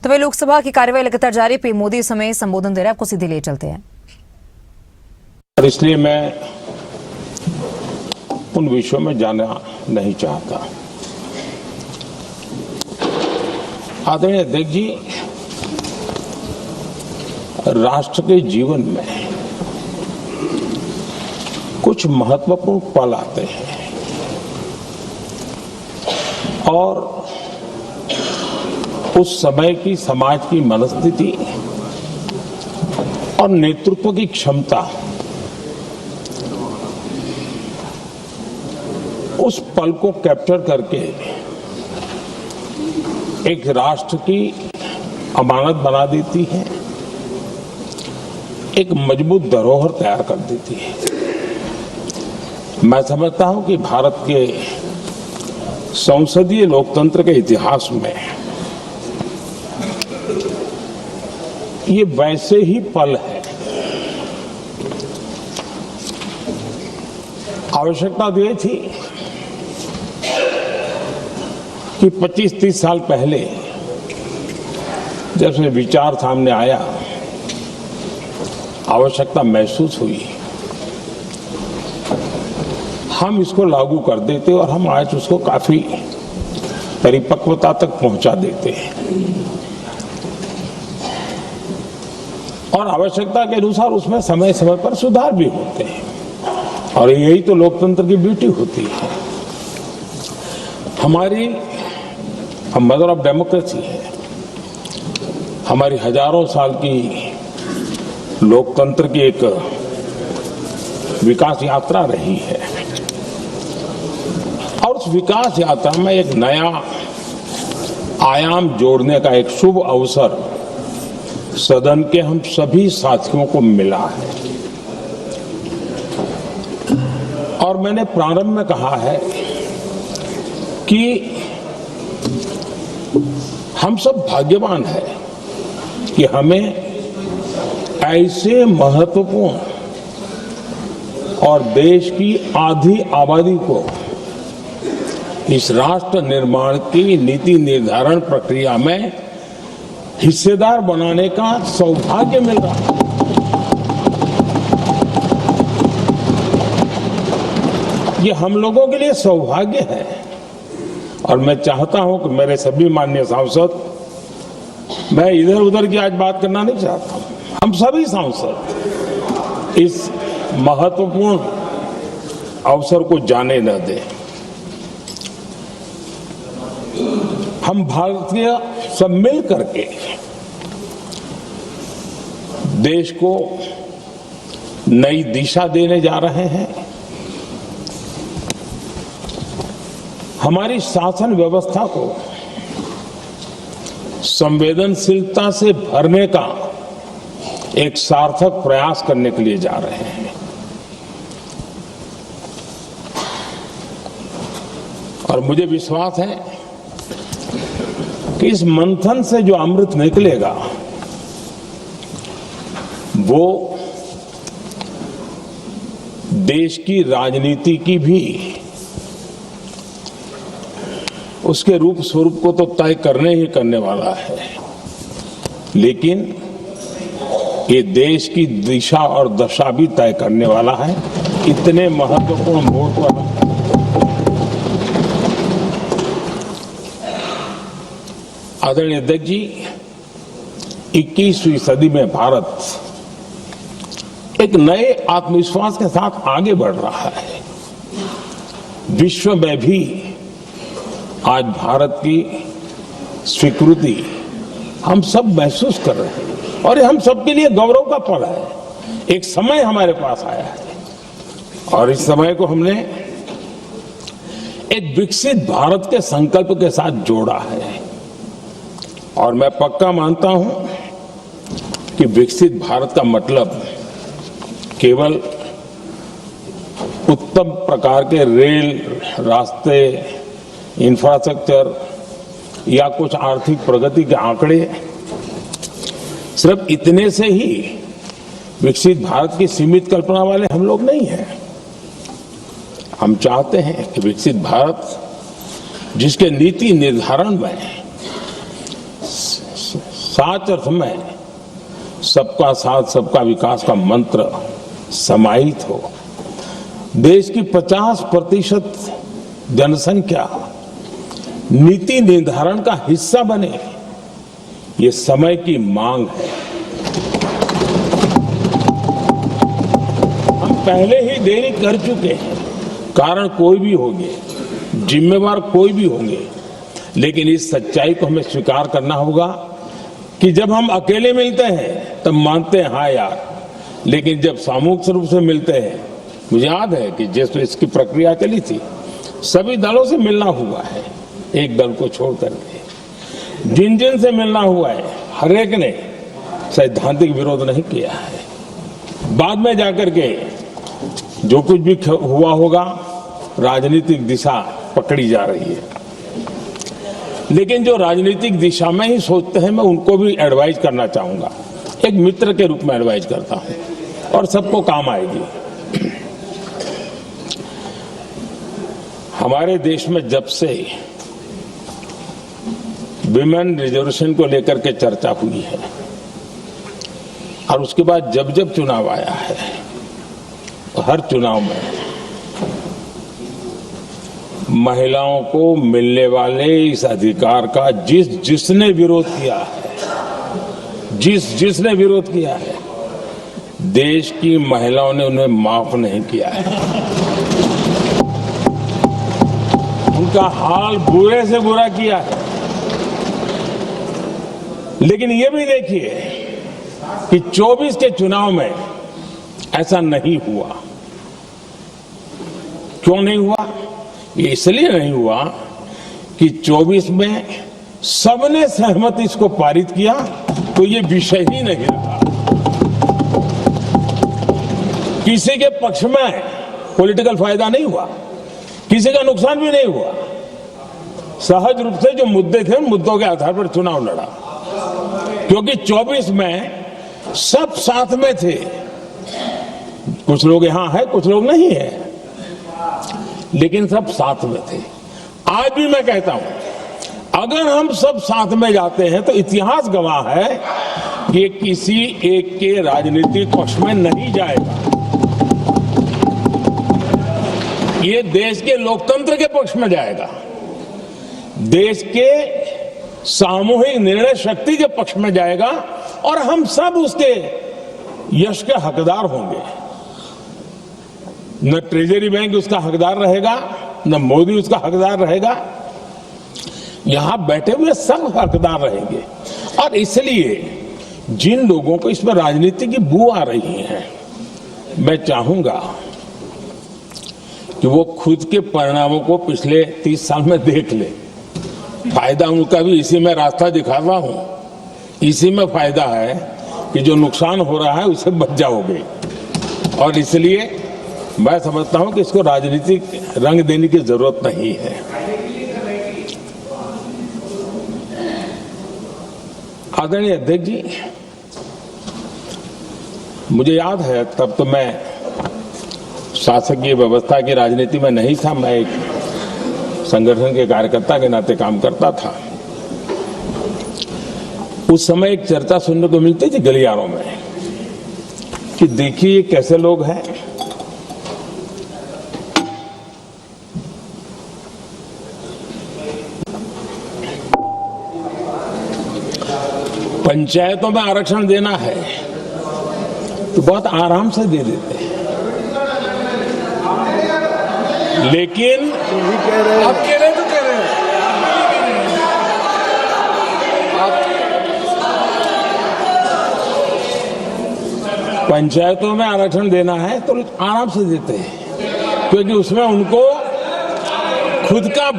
तो वे लोकसभा की कार्यवाही लगातार जारी, पीएम मोदी इस समय संबोधन दे रहे हैं, आपको सीधे ले चलते हैं। और इसलिए मैं उन विषयों में जाना नहीं चाहता। आदरणीय अध्यक्ष जी, राष्ट्र के जीवन में कुछ महत्वपूर्ण पल आते हैं और उस समय की समाज की मनस्थिति और नेतृत्व की क्षमता उस पल को कैप्चर करके एक राष्ट्र की अमानत बना देती है, एक मजबूत धरोहर तैयार कर देती है। मैं समझता हूं कि भारत के संसदीय लोकतंत्र के इतिहास में ये वैसे ही पल है। आवश्यकता तो ये थी कि 25-30 साल पहले जब से विचार सामने आया, आवश्यकता महसूस हुई, हम इसको लागू कर देते और हम आज उसको काफी परिपक्वता तक पहुंचा देते हैं और आवश्यकता के अनुसार उसमें समय समय पर सुधार भी होते हैं और यही तो लोकतंत्र की ब्यूटी होती है। हमारी मदर ऑफ डेमोक्रेसी है, हमारी हजारों साल की लोकतंत्र की एक विकास यात्रा रही है और उस विकास यात्रा में एक नया आयाम जोड़ने का एक शुभ अवसर सदन के हम सभी साथियों को मिला है। और मैंने प्रारंभ में कहा है कि हम सब भाग्यवान हैं कि हमें ऐसे महत्वपूर्ण और देश की आधी आबादी को इस राष्ट्र निर्माण की नीति निर्धारण प्रक्रिया में हिस्सेदार बनाने का सौभाग्य मिल रहा है। ये हम लोगों के लिए सौभाग्य है और मैं चाहता हूं कि मेरे सभी माननीय सांसद, मैं इधर उधर की आज बात करना नहीं चाहता हूं, हम सभी सांसद इस महत्वपूर्ण अवसर को जाने न दें। हम भारतीय सब मिल करके देश को नई दिशा देने जा रहे हैं। हमारी शासन व्यवस्था को संवेदनशीलता से भरने का एक सार्थक प्रयास करने के लिए जा रहे हैं और मुझे विश्वास है कि इस मंथन से जो अमृत निकलेगा वो देश की राजनीति की भी उसके रूप स्वरूप को तो तय करने ही करने वाला है, लेकिन ये देश की दिशा और दशा भी तय करने वाला है। इतने महत्वपूर्ण मोड़ पर आदरणीय अध्यक्ष जी, 21वीं सदी में भारत एक नए आत्मविश्वास के साथ आगे बढ़ रहा है। विश्व में भी आज भारत की स्वीकृति हम सब महसूस कर रहे हैं और ये हम सबके लिए गौरव का पल है। एक समय हमारे पास आया है और इस समय को हमने एक विकसित भारत के संकल्प के साथ जोड़ा है और मैं पक्का मानता हूं कि विकसित भारत का मतलब केवल उत्तम प्रकार के रेल, रास्ते, इंफ्रास्ट्रक्चर या कुछ आर्थिक प्रगति के आंकड़े, सिर्फ इतने से ही विकसित भारत की सीमित कल्पना वाले हम लोग नहीं हैं। हम चाहते हैं कि विकसित भारत जिसके नीति निर्धारण में सच अर्थ में सबका साथ सबका विकास का मंत्र समाहित हो, देश की 50% जनसंख्या नीति निर्धारण का हिस्सा बने, ये समय की मांग है। हम पहले ही देरी कर चुके हैं, कारण कोई भी होंगे, जिम्मेवार कोई भी होंगे, लेकिन इस सच्चाई को हमें स्वीकार करना होगा कि जब हम अकेले मिलते हैं तब मानते हैं हाँ यार, लेकिन जब सामूहिक रूप से मिलते हैं, मुझे याद है कि जैसे इसकी प्रक्रिया चली थी, सभी दलों से मिलना हुआ है, एक दल को छोड़ करके जिन जिन से मिलना हुआ है हर एक ने सैद्धांतिक विरोध नहीं किया है। बाद में जाकर के जो कुछ भी हुआ होगा, राजनीतिक दिशा पकड़ी जा रही है, लेकिन जो राजनीतिक दिशा में ही सोचते हैं, मैं उनको भी एडवाइज करना चाहूंगा, एक मित्र के रूप में एडवाइज करता हूं और सबको काम आएगी। हमारे देश में जब से विमेन रिजर्वेशन को लेकर के चर्चा हुई है और उसके बाद जब जब चुनाव आया है, तो हर चुनाव में महिलाओं को मिलने वाले इस अधिकार का जिसने विरोध किया है, जिसने विरोध किया है, देश की महिलाओं ने उन्हें माफ नहीं किया है। उनका हाल बुरे से बुरा किया है। लेकिन ये भी देखिए कि 24 के चुनाव में ऐसा नहीं हुआ। क्यों नहीं हुआ? ये इसलिए नहीं हुआ कि 24 में सबने सहमति इसको पारित किया, तो ये विषय ही नहीं रहा। किसी के पक्ष में पॉलिटिकल फायदा नहीं हुआ, किसी का नुकसान भी नहीं हुआ। सहज रूप से जो मुद्दे थे, उन मुद्दों के आधार पर चुनाव लड़ा, क्योंकि 24 में सब साथ में थे। कुछ लोग यहां है, कुछ लोग नहीं है, लेकिन सब साथ में थे। आज भी मैं कहता हूं, अगर हम सब साथ में जाते हैं तो इतिहास गवाह है कि किसी एक के राजनीतिक पक्ष में नहीं जाएगा। ये देश के लोकतंत्र के पक्ष में जाएगा, देश के सामूहिक निर्णय शक्ति के पक्ष में जाएगा और हम सब उसके यश के हकदार होंगे। न ट्रेजरी बैंक उसका हकदार रहेगा, न मोदी उसका हकदार रहेगा, यहां बैठे हुए सब हकदार रहेंगे। और इसलिए जिन लोगों को इसमें राजनीति की बू आ रही है, मैं चाहूंगा कि वो खुद के परिणामों को पिछले 30 साल में देख ले। फायदा उनका भी इसी में रास्ता दिखाता हूं, इसी में फायदा है कि जो नुकसान हो रहा है उससे बच जाओगे। और इसलिए मैं समझता हूं कि इसको राजनीतिक रंग देने की जरूरत नहीं है। आदरणीय अध्यक्ष जी, मुझे याद है तब तो मैं शासकीय व्यवस्था की राजनीति में नहीं था, मैं एक संगठन के कार्यकर्ता के नाते काम करता था। उस समय एक चर्चा सुनने को मिलती थी गलियारों में कि देखिए कैसे लोग हैं, पंचायतों में आरक्षण देना है तो बहुत आराम से दे देते हैं, लेकिन आप कह रहे हैं तो कह रहे हैं पंचायतों में आरक्षण देना है तो आराम से देते हैं, क्योंकि उसमें उनको खुद का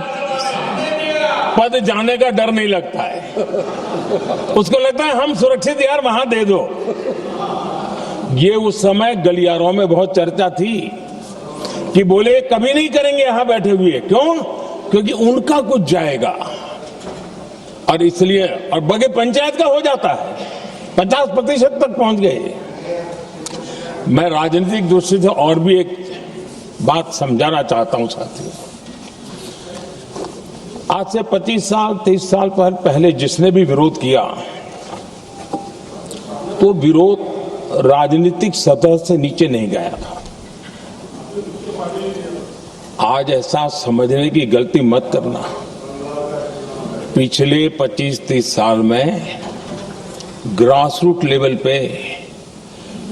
पद जाने का डर नहीं लगता है। उसको लगता है हम सुरक्षित यार वहां दे दो। ये उस समय गलियारों में बहुत चर्चा थी कि बोले कभी नहीं करेंगे यहां बैठे हुए। क्यों? क्योंकि उनका कुछ जाएगा। और इसलिए और बगे पंचायत का हो जाता है, 50% तक पहुंच गए। मैं राजनीतिक दृष्टि से और भी एक बात समझाना चाहता हूं साथियों। आज से 25 साल 30 साल पहले जिसने भी विरोध किया वो विरोध राजनीतिक सतह से नीचे नहीं गया था। आज ऐसा समझने की गलती मत करना। पिछले 25-30 साल में ग्रास रूट लेवल पे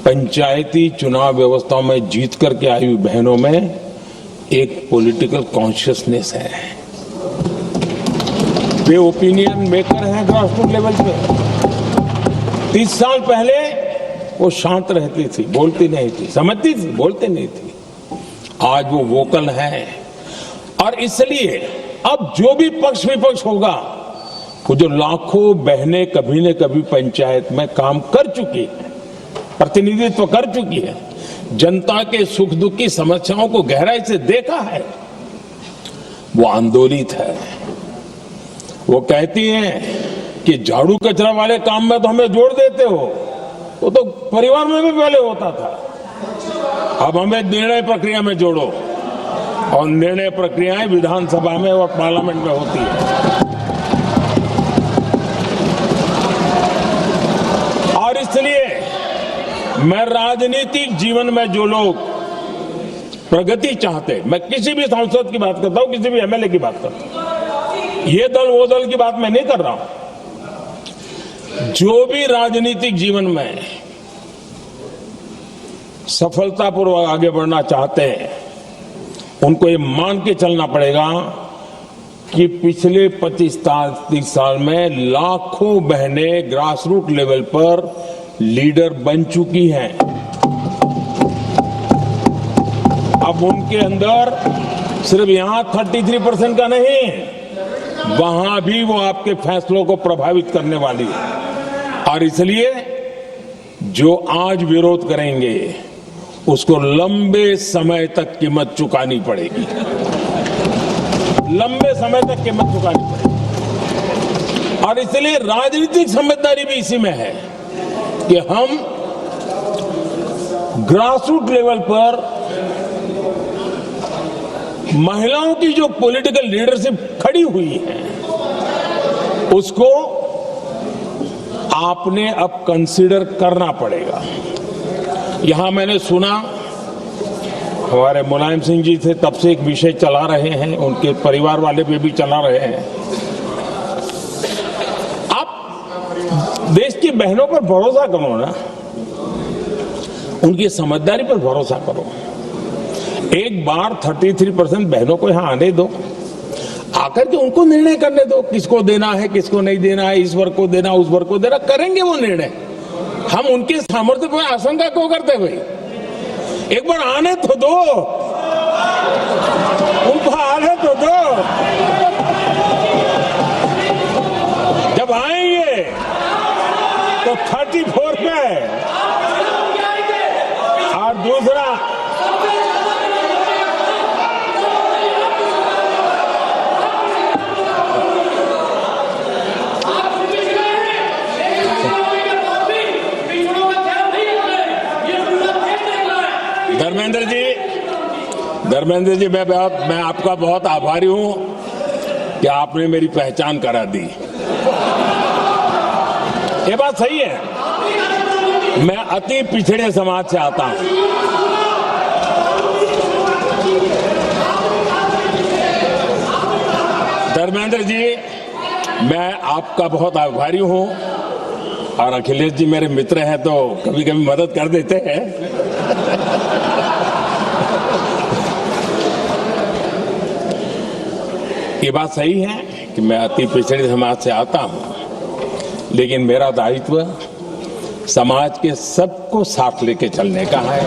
पंचायती चुनाव व्यवस्थाओं में जीत करके आई हुई बहनों में एक पॉलिटिकल कॉन्शियसनेस है। वे ओपिनियन मेकर हैं ग्रास रूट लेवल पे। 30 साल पहले वो शांत रहती थी, बोलती नहीं थी, समझती थी, बोलती नहीं थी। आज वो वोकल है और इसलिए अब जो भी पक्ष विपक्ष होगा, वो जो लाखों बहनें कभी न कभी पंचायत में काम कर चुकी है, प्रतिनिधित्व कर चुकी है, जनता के सुख दुख की समस्याओं को गहराई से देखा है, वो आंदोलित है। वो कहती हैं कि झाड़ू कचरा वाले काम में तो हमें जोड़ देते हो, वो तो परिवार में भी पहले होता था, अब हमें निर्णय प्रक्रिया में जोड़ो। और निर्णय प्रक्रियाएं विधानसभा में और पार्लियामेंट में होती है। और इसलिए मैं राजनीतिक जीवन में जो लोग प्रगति चाहते, मैं किसी भी सांसद की बात करता हूं, किसी भी एमएलए की बात करता हूं, ये दल वो दल की बात मैं नहीं कर रहा हूं। जो भी राजनीतिक जीवन में सफलतापूर्वक आगे बढ़ना चाहते हैं, उनको ये मान के चलना पड़ेगा कि पिछले 25-30 साल में लाखों बहनें ग्रास रूट लेवल पर लीडर बन चुकी हैं। अब उनके अंदर सिर्फ यहां 33% का नहीं, वहां भी वो आपके फैसलों को प्रभावित करने वाली है। और इसलिए जो आज विरोध करेंगे उसको लंबे समय तक कीमत चुकानी पड़ेगी, लंबे समय तक कीमत चुकानी पड़ेगी। और इसलिए राजनीतिक समझदारी भी इसी में है कि हम ग्रासरूट लेवल पर महिलाओं की जो पॉलिटिकल लीडरशिप खड़ी हुई है, उसको आपने अब कंसीडर करना पड़ेगा। यहां मैंने सुना हमारे मुलायम सिंह जी थे, तब से एक विषय चला रहे हैं, उनके परिवार वाले भी चला रहे हैं। आप देश की बहनों पर भरोसा करो ना, उनकी समझदारी पर भरोसा करो। एक बार 33% बहनों को यहां आने दो, आकर के उनको निर्णय करने दो, किसको देना है, किसको नहीं देना है, इस वर्ग को देना, उस वर्ग को देना, करेंगे वो निर्णय। हम उनके सामर्थ्य पर आशंका क्यों करते भाई? एक बार आने तो दो, उनको आने तो दो। जब आएंगे तो 34 पे, और दूसरा धर्मेंद्र जी, मैं आपका बहुत आभारी हूं कि आपने मेरी पहचान करा दी। ये बात सही है, मैं अति पिछड़े समाज से आता हूं। धर्मेंद्र जी, मैं आपका बहुत आभारी हूं, और अखिलेश जी मेरे मित्र हैं तो कभी कभी मदद कर देते हैं। ये बात सही है कि मैं अति पिछड़े समाज से आता हूं, लेकिन मेरा दायित्व समाज के सबको साथ लेके चलने का है,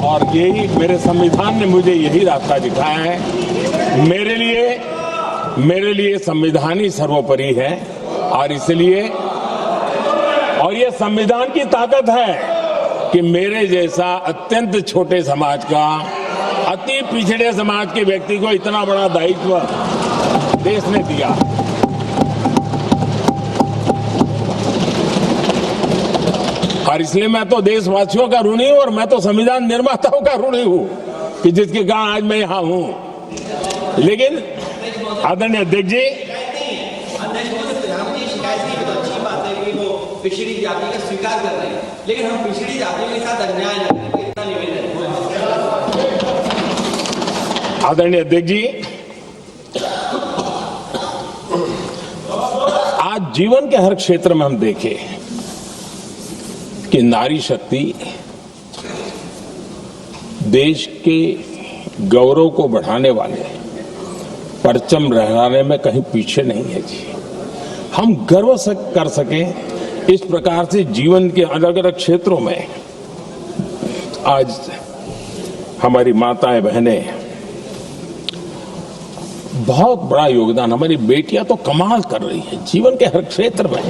और यही मेरे संविधान ने मुझे यही रास्ता दिखाया है। मेरे लिए संविधान ही सर्वोपरि है, और इसलिए, और ये संविधान की ताकत है कि मेरे जैसा अत्यंत छोटे समाज का, अति पिछड़े समाज के व्यक्ति को इतना बड़ा दायित्व देश ने दिया। और इसलिए मैं तो देशवासियों का ऋणी हूं, और मैं तो संविधान निर्माताओं का ऋणी हूं कि जिसके कारण आज मैं यहां हूं। लेकिन आदरणीय अध्यक्ष जी, पिछड़ी जाति का स्वीकार कर रहे हैं, लेकिन हम पिछड़ी जाति के साथ अन्याय न करें, इतना निवेदन है। आदरणीय अध्यक्ष जी, आज जीवन के हर क्षेत्र में हम देखें कि नारी शक्ति देश के गौरव को बढ़ाने वाले परचम लहराने में कहीं पीछे नहीं है जी। हम गर्व कर सकें इस प्रकार से जीवन के अलग अलग क्षेत्रों में आज हमारी माताएं बहनें बहुत बड़ा योगदान, हमारी बेटियां तो कमाल कर रही हैं जीवन के हर क्षेत्र में।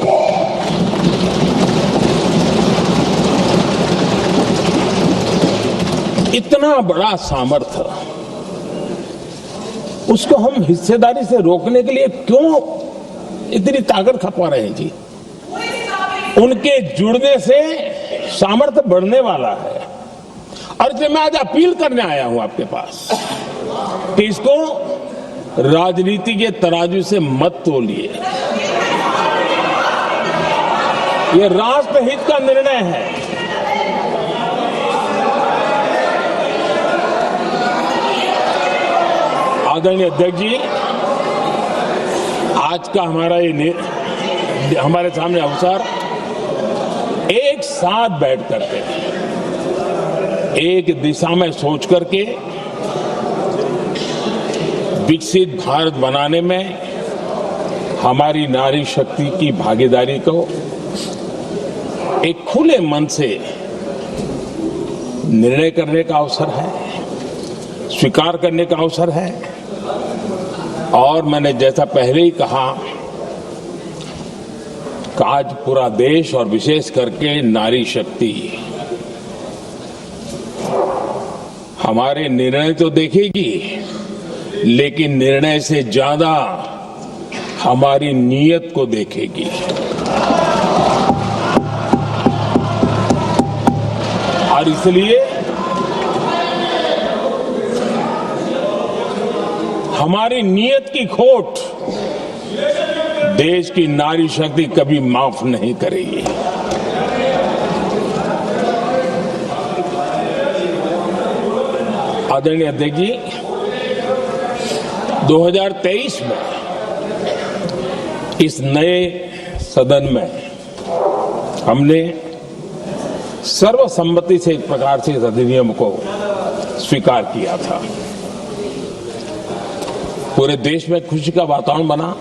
इतना बड़ा सामर्थ्य, उसको हम हिस्सेदारी से रोकने के लिए क्यों इतनी ताकत खपा रहे हैं जी? उनके जुड़ने से सामर्थ्य बढ़ने वाला है। और इसलिए मैं आज अपील करने आया हूं आपके पास कि इसको राजनीति के तराजू से मत तोलिए। ये राष्ट्रहित का निर्णय है। आदरणीय अध्यक्ष जी, आज का हमारे सामने अवसर एक साथ बैठ करके एक दिशा में सोच करके विकसित भारत बनाने में हमारी नारी शक्ति की भागीदारी को एक खुले मन से निर्णय करने का अवसर है, स्वीकार करने का अवसर है। और मैंने जैसा पहले ही कहा कि आज पूरा देश और विशेष करके नारी शक्ति हमारे निर्णय तो देखेगी, लेकिन निर्णय से ज्यादा हमारी नीयत को देखेगी। और इसलिए हमारी नीयत की खोट देश की नारी शक्ति कभी माफ नहीं करेगी। आदरणीय अध्यक्ष जी, 2023 में इस नए सदन में हमने सर्वसम्मति से एक प्रकार से इस अधिनियम को स्वीकार किया था। पूरे देश में खुशी का वातावरण बना,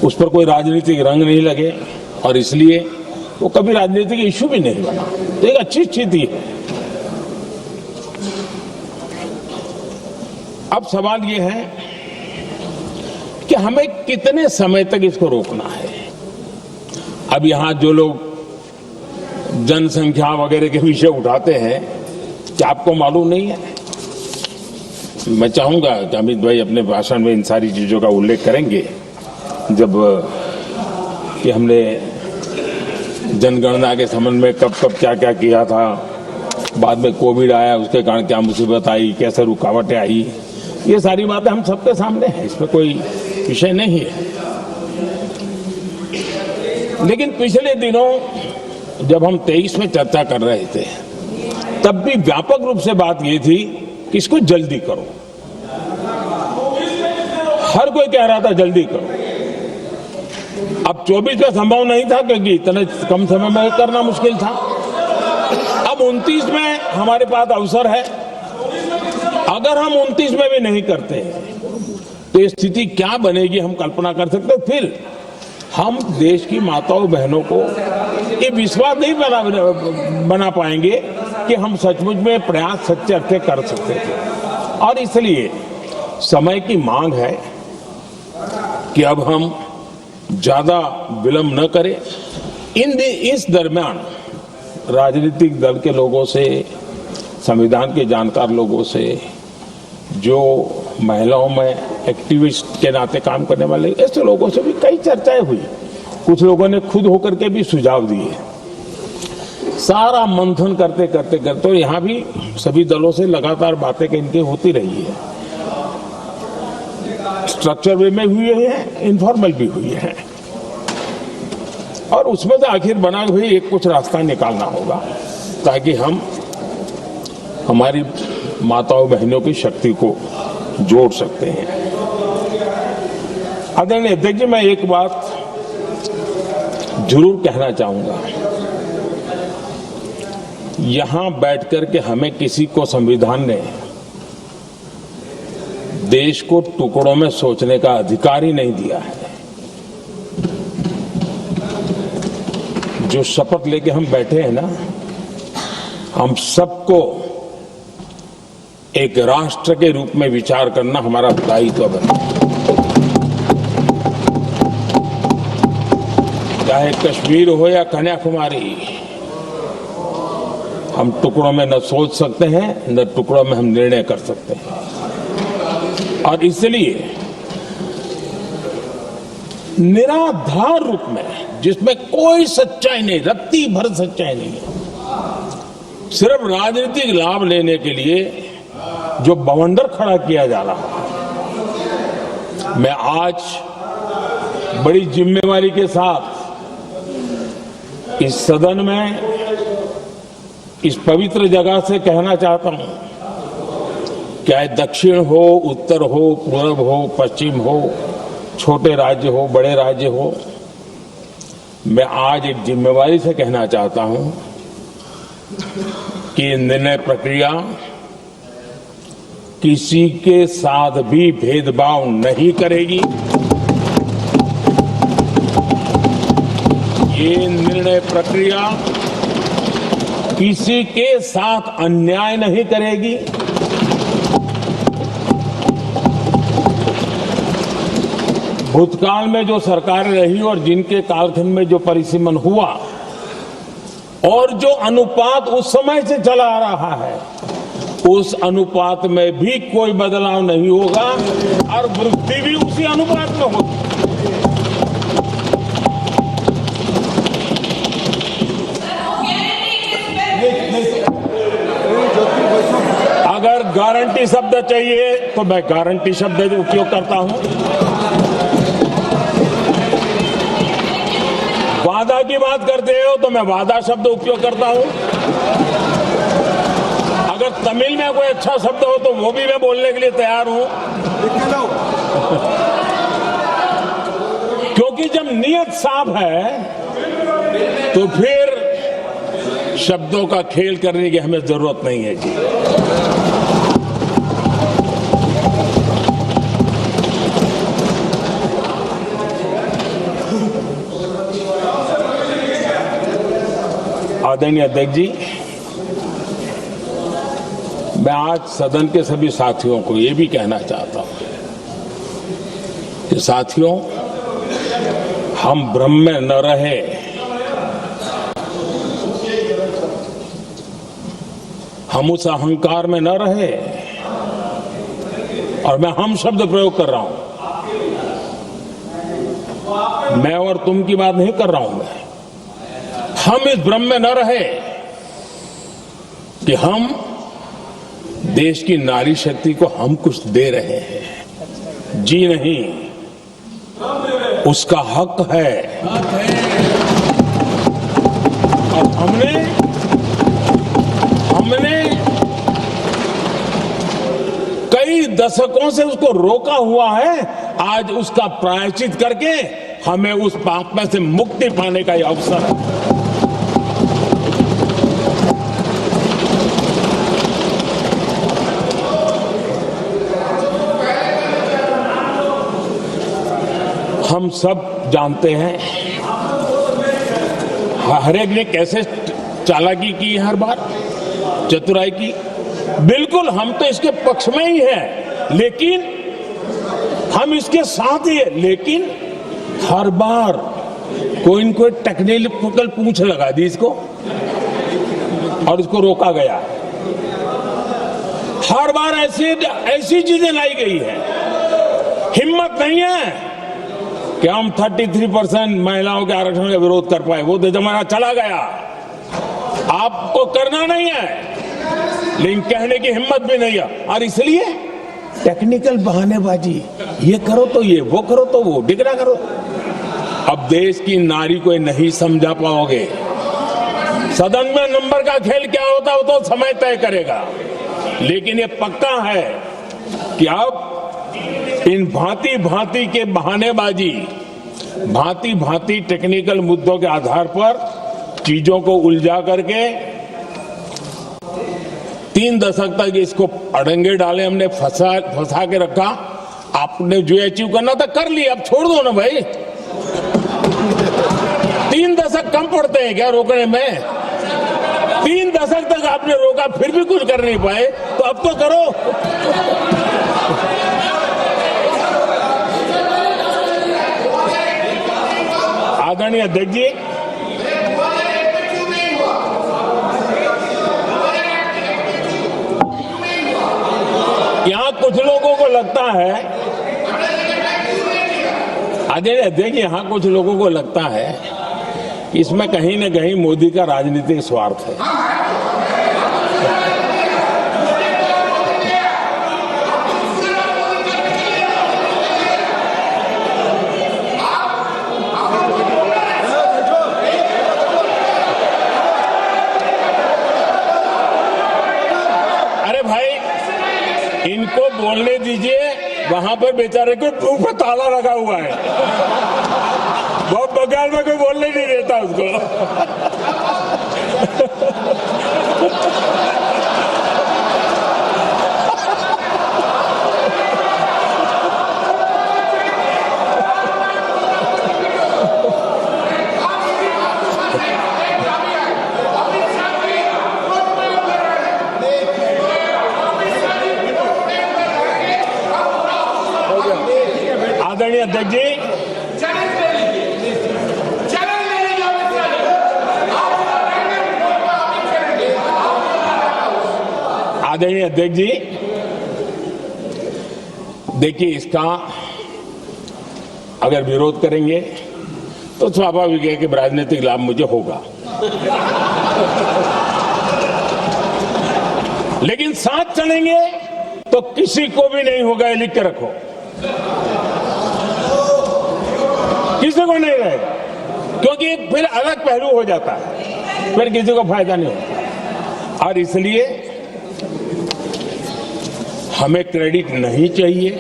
उस पर कोई राजनीतिक रंग नहीं लगे और इसलिए वो कभी राजनीतिक इश्यू भी नहीं बना। तो एक अच्छी स्थिति है। अब सवाल ये है कि हमें कितने समय तक इसको रोकना है। अब यहां जो लोग जनसंख्या वगैरह के विषय उठाते हैं, क्या आपको मालूम नहीं है? मैं चाहूंगा कि अमित भाई अपने भाषण में इन सारी चीजों का उल्लेख करेंगे, जब कि हमने जनगणना के संबंध में कब कब क्या क्या किया था, बाद में कोविड आया, उसके कारण क्या मुसीबत आई, कैसे रुकावटें आई, ये सारी बातें हम सबके सामने हैं, इसमें कोई विषय नहीं है। लेकिन पिछले दिनों जब हम 23 में चर्चा कर रहे थे, तब भी व्यापक रूप से बात ये थी कि इसको जल्दी करो। हर कोई कह रहा था जल्दी करो। अब 24 का संभव नहीं था क्योंकि इतने कम समय में करना मुश्किल था। अब 29 में हमारे पास अवसर है। अगर हम 29 में भी नहीं करते तो ये स्थिति क्या बनेगी हम कल्पना कर सकते हैं। फिर हम देश की माताओं बहनों को ये विश्वास नहीं बना पाएंगे कि हम सचमुच में प्रयास सच्चे अर्थे कर सकते थे। और इसलिए समय की मांग है कि अब हम ज्यादा विलंब न करें। इस दरमियान राजनीतिक दल के लोगों से, संविधान के जानकार लोगों से, जो महिलाओं में एक्टिविस्ट के नाते काम करने वाले ऐसे लोगों से भी कई चर्चाएं हुई। कुछ लोगों ने खुद होकर के भी सुझाव दिए। सारा मंथन करते करते करते यहाँ भी सभी दलों से लगातार बातें इनकी होती रही है। स्ट्रक्चर वे में हुई है, इनफॉर्मल भी हुई है। और उसमें से आखिर बना भी एक कुछ रास्ता निकालना होगा ताकि हम हमारी माताओं बहनों की शक्ति को जोड़ सकते हैं। आदरणीय अध्यक्ष जी, मैं एक बात जरूर कहना चाहूंगा। यहां बैठकर के हमें किसी को संविधान ने देश को टुकड़ों में सोचने का अधिकार ही नहीं दिया है। जो शपथ लेके हम बैठे हैं ना, हम सबको एक राष्ट्र के रूप में विचार करना हमारा दायित्व बनता है। चाहे कश्मीर हो या कन्याकुमारी, हम टुकड़ों में न सोच सकते हैं न टुकड़ों में हम निर्णय कर सकते हैं। और इसलिए निराधार रूप में, जिसमें कोई सच्चाई नहीं, रत्ती भर सच्चाई नहीं है, सिर्फ राजनीतिक लाभ लेने के लिए जो बवंडर खड़ा किया जा रहा है, मैं आज बड़ी जिम्मेवारी के साथ इस सदन में, इस पवित्र जगह से कहना चाहता हूं, चाहे दक्षिण हो, उत्तर हो, पूर्व हो, पश्चिम हो, छोटे राज्य हो, बड़े राज्य हो, मैं आज एक जिम्मेवारी से कहना चाहता हूं कि निर्णय प्रक्रिया किसी के साथ भी भेदभाव नहीं करेगी। ये निर्णय प्रक्रिया किसी के साथ अन्याय नहीं करेगी। भूतकाल में जो सरकारें रही और जिनके कालखंड में जो परिसीमन हुआ और जो अनुपात उस समय से चला आ रहा है, उस अनुपात में भी कोई बदलाव नहीं होगा और वृद्धि भी उसी अनुपात में होगी। अगर गारंटी शब्द चाहिए तो मैं गारंटी शब्द उपयोग करता हूं। वादा की बात करते हो तो मैं वादा शब्द उपयोग करता हूं। अगर तमिल में कोई अच्छा शब्द हो तो वो भी मैं बोलने के लिए तैयार हूं। क्योंकि जब नियत साफ है तो फिर शब्दों का खेल करने की हमें जरूरत नहीं है जी। आदरणीय अध्यक्ष जी, मैं आज सदन के सभी साथियों को ये भी कहना चाहता हूं कि साथियों, हम भ्रम में न रहे। हम उस अहंकार में न रहे। और मैं हम शब्द प्रयोग कर रहा हूं, मैं और तुम की बात नहीं कर रहा हूं। मैं हम इस भ्रम में न रहे कि हम देश की नारी शक्ति को हम कुछ दे रहे हैं। जी नहीं, उसका हक है। और हमने कई दशकों से उसको रोका हुआ है। आज उसका प्रायश्चित करके हमें उस पाप में से मुक्ति पाने का यह अवसर है। हम सब जानते हैं हर एक ने कैसे चालाकी की हर बार, चतुराई की। बिल्कुल हम तो इसके पक्ष में ही हैं, लेकिन हम इसके साथ ही हैं। लेकिन हर बार कोई न कोई टेक्निकल पूंछ लगा दी इसको और इसको रोका गया। हर बार ऐसी चीजें लाई गई है। हिम्मत नहीं है कि हम 33% महिलाओं के आरक्षण का विरोध कर पाए। वो तो जमाना चला गया, आपको करना नहीं है, लेकिन कहने की हिम्मत भी नहीं है। और इसलिए टेक्निकल बहानेबाजी, ये करो तो ये, वो करो तो वो, डिगरा करो। अब देश की नारी को नहीं समझा पाओगे। सदन में नंबर का खेल क्या होता है वो तो समय तय करेगा, लेकिन ये पक्का है कि अब इन भांति भांति के बहानेबाजी, भांति भांति टेक्निकल मुद्दों के आधार पर चीजों को उलझा करके 3 दशक तक इसको अड़ंगे डाले, हमने फंसा के रखा। आपने जो अचीव करना था कर लिया, अब छोड़ दो ना भाई। 3 दशक कम पड़ते हैं क्या रोकने में? 3 दशक तक आपने रोका फिर भी कुछ कर नहीं पाए, तो अब तो करो। आदरणीय अध्यक्ष जी, यहां कुछ लोगों को लगता है, आदरणीय अध्यक्ष, यहां कुछ लोगों को लगता है कि इसमें कहीं न कहीं मोदी का राजनीतिक स्वार्थ है। अरे भाई, इनको बोलने दीजिए, वहां पर बेचारे को मुंह पर ताला लगा हुआ है, बहुत बगाल में कोई बोलने नहीं देता उसको। आदरणीय अध्यक्ष जी, आदरणीय अध्यक्ष जी, देखिए, इसका अगर विरोध करेंगे तो स्वाभाविक है कि राजनीतिक लाभ मुझे होगा, लेकिन साथ चलेंगे तो किसी को भी नहीं होगा, ये लिख के रखो। किसी को नहीं रहेगा, क्योंकि फिर अलग पहलू हो जाता है, फिर किसी को फायदा नहीं होता। और इसलिए हमें क्रेडिट नहीं चाहिए।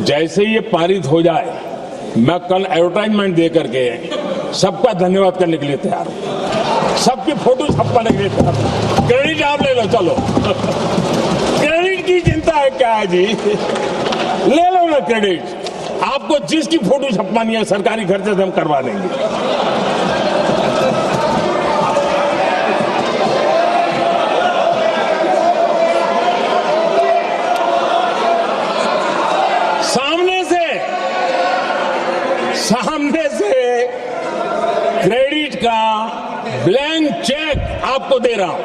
जैसे ये पारित हो जाए, मैं कल एडवर्टाइजमेंट दे करके सबका धन्यवाद करने के लिए तैयार हूं, सबकी फोटो छपवाने के लिए तैयार हूं। क्रेडिट आप ले लो, चलो। क्रेडिट की चिंता है क्या है जी? ले लो ना क्रेडिट। आपको जिसकी फोटो छपवानी है सरकारी खर्चे से हम करवा देंगे। सामने से क्रेडिट का ब्लैंक चेक आपको दे रहा हूं।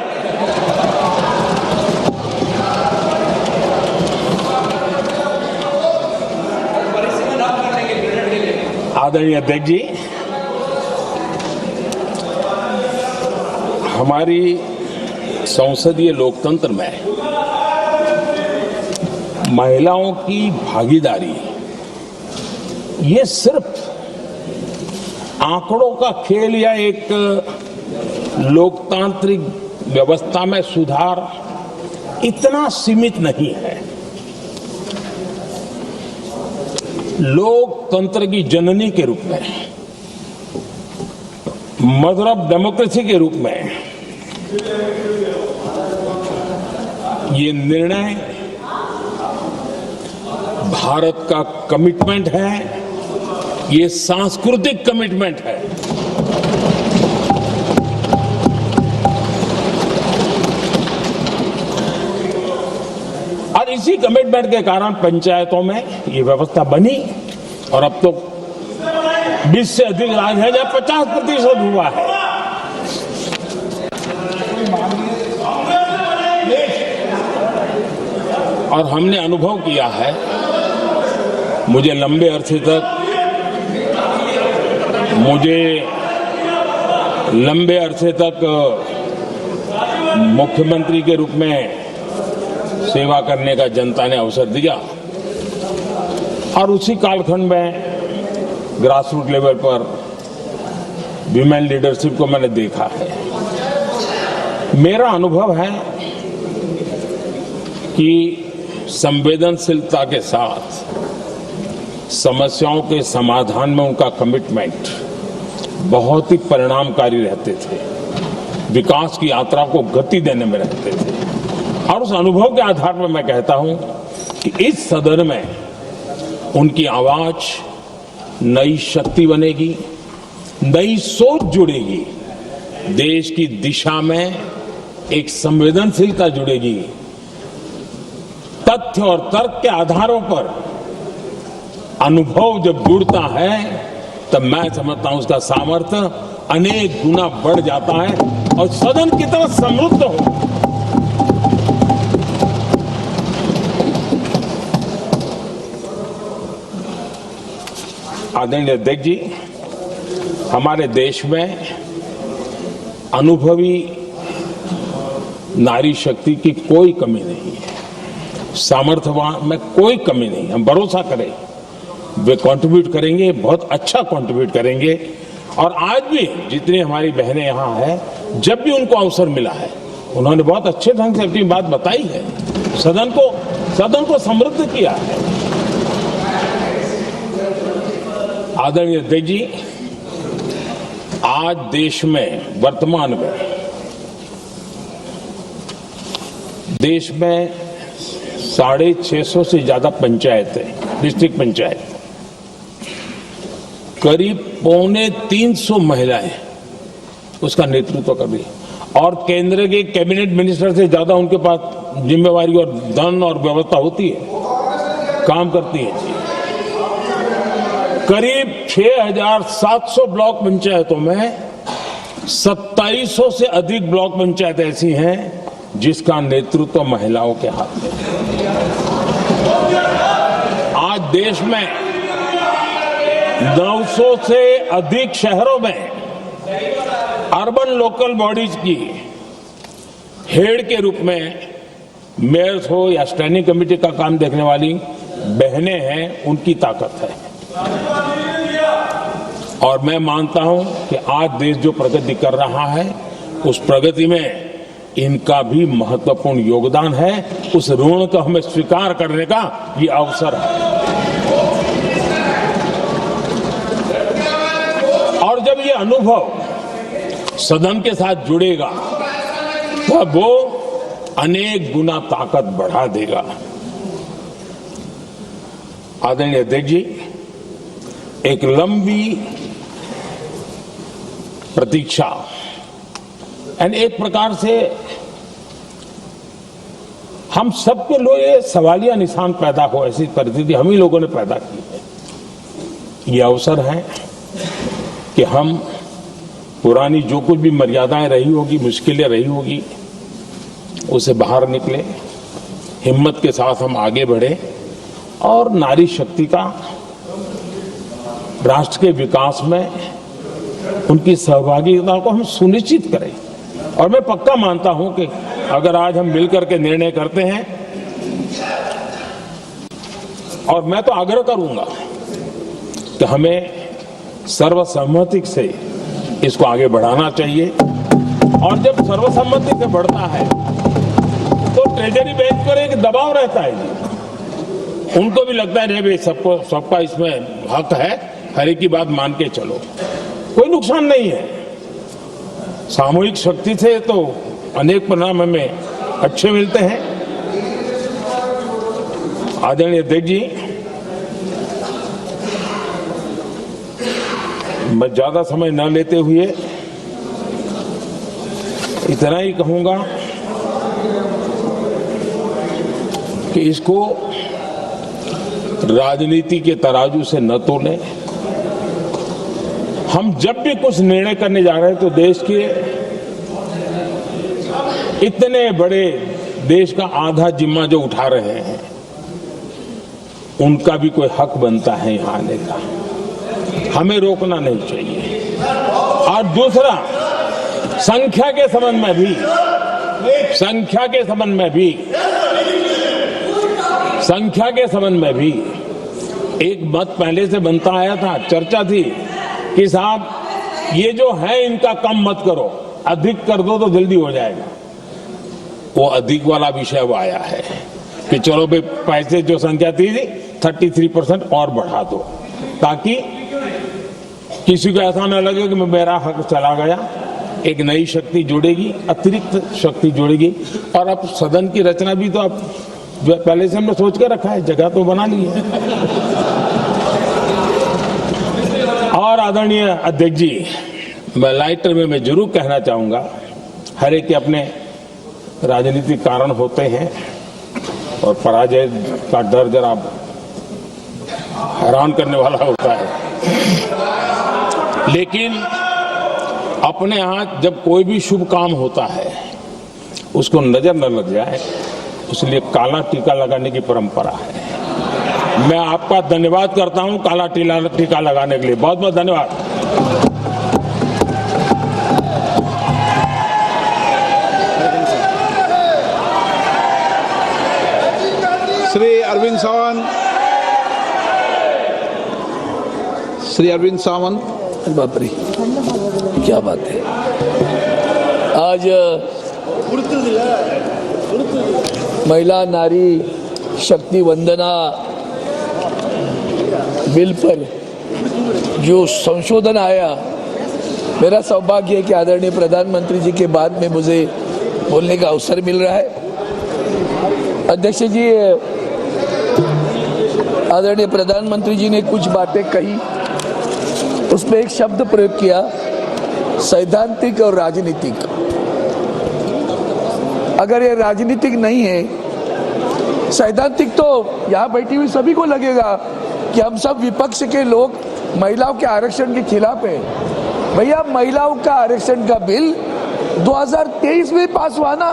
आदरणीय अध्यक्ष जी, हमारी संसदीय लोकतंत्र में महिलाओं की भागीदारी ये सिर्फ आंकड़ों का खेल या एक लोकतांत्रिक व्यवस्था में सुधार इतना सीमित नहीं है। लोकतंत्र की जननी के रूप में, मदर ऑफ डेमोक्रेसी के रूप में ये निर्णय भारत का कमिटमेंट है, ये सांस्कृतिक कमिटमेंट है। और इसी कमिटमेंट के कारण पंचायतों में ये व्यवस्था बनी और अब तो 20 से अधिक राज्य है जहां 50% हुआ है। और हमने अनुभव किया है, मुझे लंबे अरसे तक मुख्यमंत्री के रूप में सेवा करने का जनता ने अवसर दिया और उसी कालखंड में ग्रासरूट लेवल पर विमेन लीडरशिप को मैंने देखा है। मेरा अनुभव है कि संवेदनशीलता के साथ समस्याओं के समाधान में उनका कमिटमेंट बहुत ही परिणामकारी रहते थे, विकास की यात्रा को गति देने में रहते थे। और उस अनुभव के आधार पर मैं कहता हूं कि इस सदन में उनकी आवाज नई शक्ति बनेगी, नई सोच जुड़ेगी, देश की दिशा में एक संवेदनशीलता जुड़ेगी। तथ्य और तर्क के आधारों पर अनुभव जब जुड़ता है तब मैं समझता हूं उसका सामर्थ्य अनेक गुना बढ़ जाता है और सदन की तरह समृद्ध हो। आदरणीय अध्यक्ष जी, हमारे देश में अनुभवी नारी शक्ति की कोई कमी नहीं है, सामर्थ्यवान में कोई कमी नहीं। हम भरोसा करें वे कंट्रीब्यूट करेंगे, बहुत अच्छा कंट्रीब्यूट करेंगे। और आज भी जितनी हमारी बहनें यहाँ हैं, जब भी उनको अवसर मिला है उन्होंने बहुत अच्छे ढंग से अपनी बात बताई है, सदन को समृद्ध किया है। आदरणीय अध्यक्ष जी, आज देश में वर्तमान में देश में 650 से ज्यादा पंचायतें, डिस्ट्रिक्ट पंचायत, करीब 250 महिलाएं उसका नेतृत्व कर रही है और केंद्र के कैबिनेट मिनिस्टर से ज्यादा उनके पास जिम्मेवारी और धन और व्यवस्था होती है, काम करती है। करीब 6,700 ब्लॉक पंचायतों में 2700 से अधिक ब्लॉक पंचायत ऐसी हैं जिसका नेतृत्व महिलाओं के हाथ में है। आज देश में 900 से अधिक शहरों में अर्बन लोकल बॉडीज की हेड के रूप में मेयर्स हो या स्टैंडिंग कमेटी का काम देखने वाली बहनें हैं, उनकी ताकत है। और मैं मानता हूं कि आज देश जो प्रगति कर रहा है उस प्रगति में इनका भी महत्वपूर्ण योगदान है। उस ऋण को हमें स्वीकार करने का ये अवसर है। और जब ये अनुभव सदन के साथ जुड़ेगा तब वो अनेक गुना ताकत बढ़ा देगा। आदरणीय अध्यक्ष जी, एक लंबी प्रतीक्षा एंड एक प्रकार से हम सबके लिए ये सवालिया निशान पैदा हो, ऐसी परिस्थिति हम ही लोगों ने पैदा की है। ये अवसर है कि हम पुरानी जो कुछ भी मर्यादाएं रही होगी, मुश्किलें रही होगी, उसे बाहर निकले, हिम्मत के साथ हम आगे बढ़े और नारी शक्ति का राष्ट्र के विकास में उनकी सहभागिता को हम सुनिश्चित करें। और मैं पक्का मानता हूं कि अगर आज हम मिलकर के निर्णय करते हैं, और मैं तो आग्रह करूंगा कि हमें सर्वसम्मति से इसको आगे बढ़ाना चाहिए। और जब सर्वसम्मति से बढ़ता है तो ट्रेजरी बेंच पर एक दबाव रहता है जी, उनको भी लगता है नहीं भाई सबका इसमें हक है, हर एक की बात मान के चलो, कोई नुकसान नहीं है। सामूहिक शक्ति से तो अनेक परिणाम हमें अच्छे मिलते हैं। आदरणीय अध्यक्ष जी, मैं ज्यादा समय न लेते हुए इतना ही कहूंगा कि इसको राजनीति के तराजू से न तोलें। हम जब भी कुछ निर्णय करने जा रहे हैं तो देश के इतने बड़े देश का आधा जिम्मा जो उठा रहे हैं उनका भी कोई हक बनता है यहां आने का, हमें रोकना नहीं चाहिए। और दूसरा, संख्या के संबंध में भी एक मत पहले से बनता आया था, चर्चा थी कि साहब ये जो है इनका कम मत करो, अधिक कर दो तो जल्दी हो जाएगा। वो अधिक वाला विषय वो आया है कि चलो भाई पैसे जो संख्या थी 33% और बढ़ा दो, ताकि किसी को ऐसा न लगे कि मेरा हक चला गया। एक नई शक्ति जोड़ेगी, अतिरिक्त शक्ति जोड़ेगी। और अब सदन की रचना भी तो अब पहले से हमने सोच के रखा है, जगह तो बना ली है। और आदरणीय अध्यक्ष जी, मैं लाइटर में मैं जरूर कहना चाहूंगा, हर एक के अपने राजनीतिक कारण होते हैं और पराजय का डर जरा हैरान करने वाला होता है, लेकिन अपने यहाँ जब कोई भी शुभ काम होता है उसको नजर न लग जाए, इसलिए काला टीका लगाने की परंपरा है। मैं आपका धन्यवाद करता हूं काला टीका लगाने के लिए, बहुत बहुत धन्यवाद। श्री अरविंद सावंत, श्री अरविंद सावंत। बाप रे, क्या बात है। आज महिला नारी शक्ति वंदना बिल पर जो संशोधन आया, मेरा सौभाग्य है कि आदरणीय प्रधानमंत्री जी के बाद में मुझे बोलने का अवसर मिल रहा है। अध्यक्ष जी, आदरणीय प्रधानमंत्री जी ने कुछ बातें कही, उसमें एक शब्द प्रयोग किया, सैद्धांतिक और राजनीतिक। अगर ये राजनीतिक नहीं है, सैद्धांतिक, तो यहाँ बैठी हुई सभी को लगेगा कि हम सब विपक्ष के लोग महिलाओं के आरक्षण के खिलाफ हैं। भैया, महिलाओं का आरक्षण का बिल 2023 में पास हुआ ना,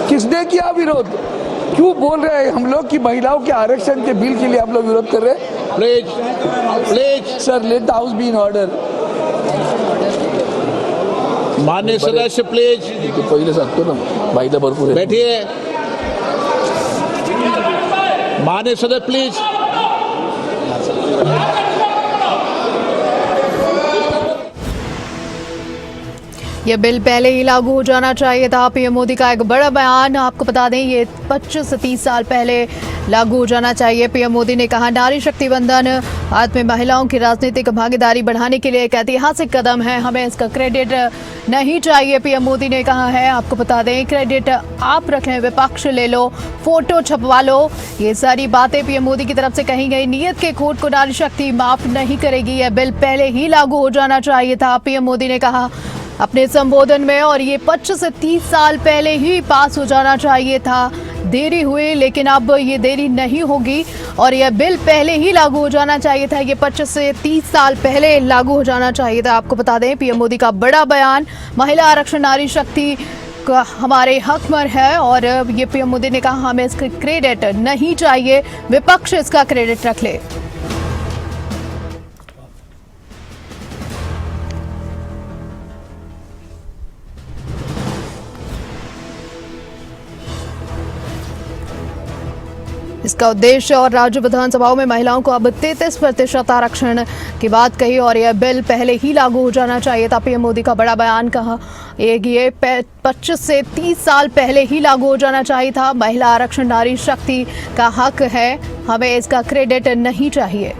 किसने किया विरोध? क्यों बोल रहे हैं हम लोग कि महिलाओं के आरक्षण के बिल के लिए हम लोग विरोध कर रहे हैं? Please sir, let the house be in order. माननीय सदस्य प्लीज पहिले सांगतो ना, माहिती भरपूर आहे। बैठिए। माननीय सदस्य प्लीज। ये बिल पहले ही लागू हो जाना चाहिए था। पीएम मोदी का एक बड़ा बयान, आपको बता दें ये 25 से 30 साल पहले लागू हो जाना चाहिए। पीएम मोदी ने कहा नारी शक्ति वंदन भारत में महिलाओं की राजनीतिक भागीदारी बढ़ाने के लिए एक ऐतिहासिक कदम है, हमें इसका क्रेडिट नहीं चाहिए। पीएम मोदी ने कहा है, आपको बता दें क्रेडिट आप रख लें, विपक्ष ले लो, फोटो छपवा लो। ये सारी बातें पीएम मोदी की तरफ से कही गई। नियत के खोट को नारी शक्ति माफ नहीं करेगी। यह बिल पहले ही लागू हो जाना चाहिए था, पीएम मोदी ने कहा अपने संबोधन में। और ये 25 से 30 साल पहले ही पास हो जाना चाहिए था। देरी हुई, लेकिन अब ये देरी नहीं होगी और यह बिल पहले ही लागू हो जाना चाहिए था। ये 25 से 30 साल पहले लागू हो जाना चाहिए था। आपको बता दें पीएम मोदी का बड़ा बयान, महिला आरक्षण नारी शक्ति का हमारे हक में है। और ये पीएम मोदी ने कहा हमें इसका क्रेडिट नहीं चाहिए, विपक्ष इसका क्रेडिट रख ले। इसका उद्देश्य और राज्य विधानसभाओं में महिलाओं को अब 33% आरक्षण की बात कही और यह बिल पहले ही लागू हो जाना चाहिए था। पीएम मोदी का बड़ा बयान, कहा ये 25 से 30 साल पहले ही लागू हो जाना चाहिए था। महिला आरक्षण नारी शक्ति का हक है, हमें इसका क्रेडिट नहीं चाहिए।